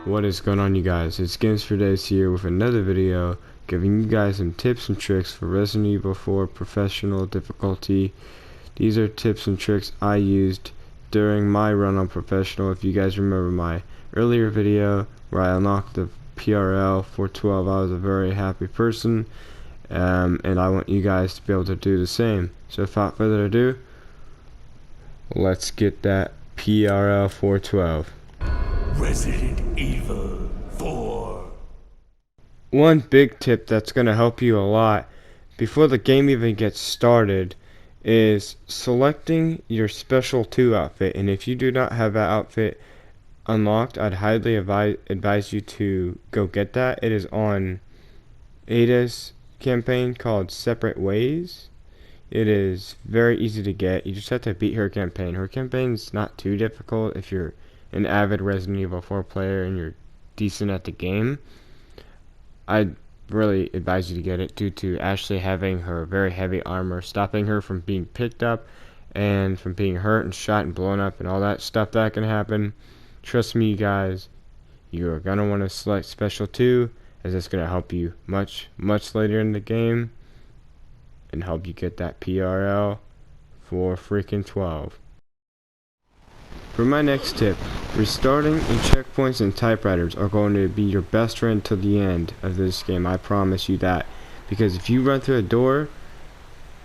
What is going on, you guys? It's Games for Days here with another video giving you guys some tips and tricks for Resident Evil 4 Professional difficulty. These are tips and tricks I used during my run on Professional. If you guys remember my earlier video where I unlocked the PRL412, I was a very happy person, and I want you guys to be able to do the same. So without further ado, let's get that PRL412. Resident Evil 4. One big tip that's going to help you a lot before the game even gets started is selecting your Special 2 outfit. And if you do not have that outfit unlocked, I'd highly advise you to go get that. It is on Ada's campaign called Separate Ways. It is very easy to get. You just have to beat her campaign. Her campaign is not too difficult if you're an avid Resident Evil 4 player and you're decent at the game. I'd really advise you to get it due to Ashley having her very heavy armor, stopping her from being picked up and from being hurt and shot and blown up and all that stuff that can happen. Trust me, you guys, you are going to want to select Special 2, as it's going to help you much later in the game and help you get that PRL for freaking 12. For my next tip, restarting and checkpoints and typewriters are going to be your best friend till the end of this game. I promise you that. Because if you run through a door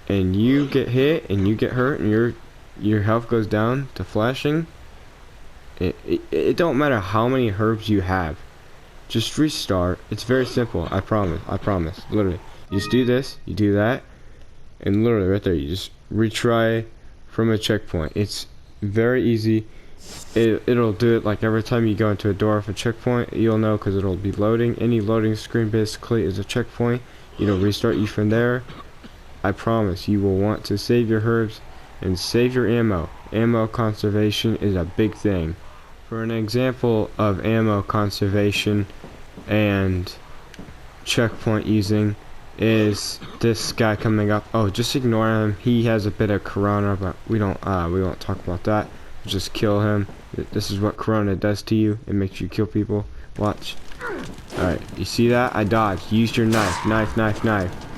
and you get hit and you get hurt and your health goes down to flashing, it don't matter how many herbs you have. Just restart. It's very simple. I promise. Literally. You just do this, you do that, and literally right there, you just retry from a checkpoint. It's very easy. It'll do it like every time you go into a door of a checkpoint, you'll know because it'll be loading. Any loading screen basically is a checkpoint. It'll restart you from there. I promise you will want to save your herbs and save your ammo. Ammo conservation is a big thing. For an example of ammo conservation and checkpoint using is this guy coming up. Oh, just ignore him. He has a bit of corona, but we won't talk about that. Just kill him. This is what corona does to you. It makes you kill people. Watch. Alright, you see that? I dodged. Use your knife. Knife.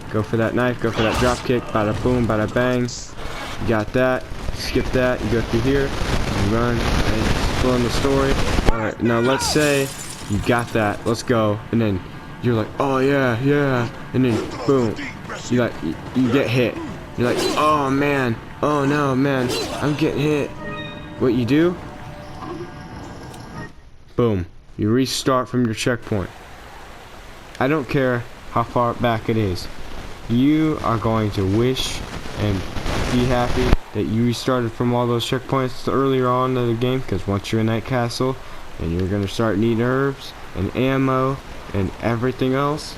Go for that knife. Go for that drop kick. Bada boom, bada bang. You got that. Skip that. You go through here. You run. And fill in the story. Alright, now let's say you got that. Let's go. And then you're like, oh yeah. And then boom. You get hit. You're like, oh man. Oh no, man. I'm getting hit. What you do? Boom. You restart from your checkpoint. I don't care how far back it is. You are going to wish and be happy that you restarted from all those checkpoints earlier on in the game, because once you're in that castle and you're going to start needing herbs and ammo and everything else,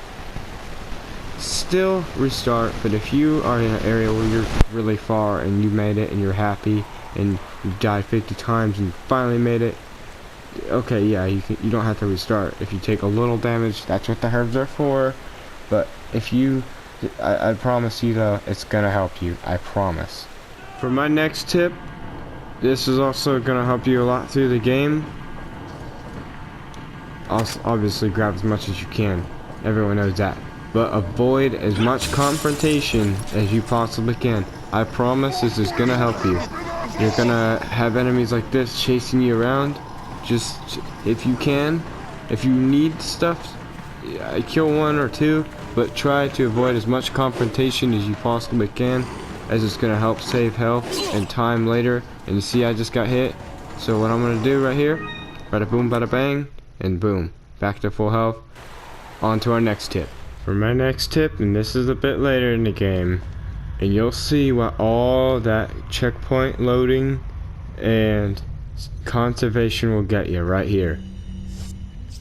still restart. But if you are in an area where you're really far and you made it and you're happy and you died 50 times and you finally made it, okay, yeah, you don't have to restart. If you take a little damage, that's what the herbs are for. But if you, I promise you though, it's gonna help you. I promise. For my next tip, this is also gonna help you a lot through the game. Also, obviously, grab as much as you can. Everyone knows that. But avoid as much confrontation as you possibly can. I promise this is gonna help you. You're gonna have enemies like this chasing you around. Just, if you can, if you need stuff, kill one or two, but try to avoid as much confrontation as you possibly can, as it's gonna help save health and time later. And you see I just got hit, so what I'm gonna do right here, bada boom, bada bang, and boom, back to full health. On to our next tip. For my next tip, and this is a bit later in the game, and you'll see what all that checkpoint loading and conservation will get you right here.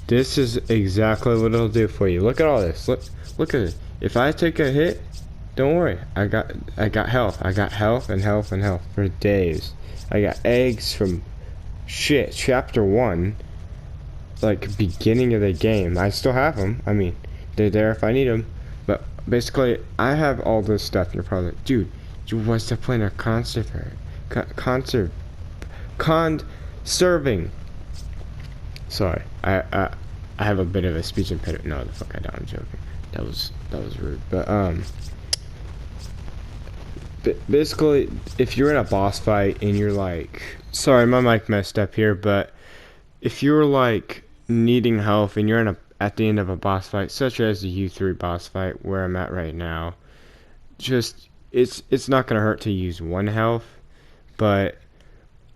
This is exactly what it'll do for you. Look at all this. Look at it. If I take a hit, don't worry. I got health. I got health and health and health for days. I got eggs from chapter 1, like beginning of the game. I still have them. I mean, they're there if I need them. But basically, I have all this stuff. And you're probably like, dude, you was to play a conserving. Sorry. I I have a bit of a speech impediment. No, the fuck I don't. I'm joking. That was rude. But basically, if you're in a boss fight and you're like, sorry, my mic messed up here, but if you're like needing help and you're in a at the end of a boss fight, such as the U3 boss fight where I'm at right now, just it's not gonna hurt to use one health, but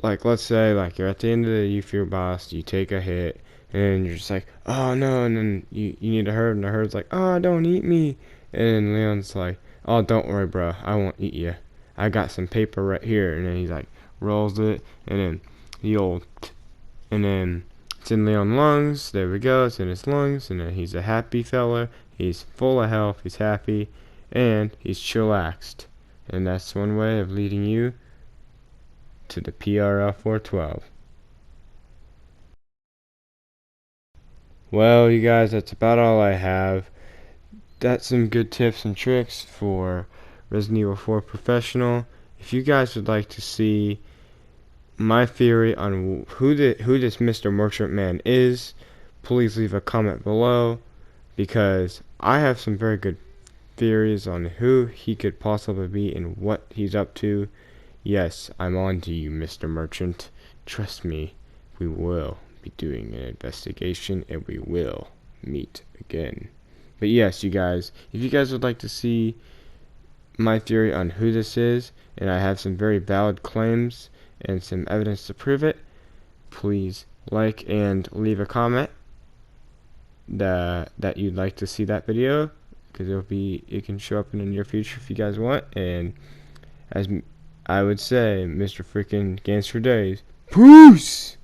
like let's say like you're at the end of the U3 boss, you take a hit, and you're just like, oh no, and then you need a herd, and the herd's like, oh don't eat me, and Leon's like, oh don't worry, bro, I won't eat you. I got some paper right here, and then he's like rolls it, and then the old, and then it's in Leon's lungs. There we go. It's in his lungs, and then he's a happy fella. He's full of health. He's happy, and he's chillaxed. And that's one way of leading you to the PRL412. Well, you guys, that's about all I have. That's some good tips and tricks for Resident Evil 4 Professional. If you guys would like to see my theory on who this Mr. Merchant Man is, please leave a comment below, because I have some very good theories on who he could possibly be and what he's up to. Yes, I'm on to you, Mr. Merchant. Trust me, we will be doing an investigation and we will meet again. But yes, you guys, if you guys would like to see my theory on who this is, and I have some very valid claims and some evidence to prove it, please like and leave a comment that you'd like to see that video, because it can show up in the near future if you guys want. And as I would say, Mr. Freaking Gangster Days, peace.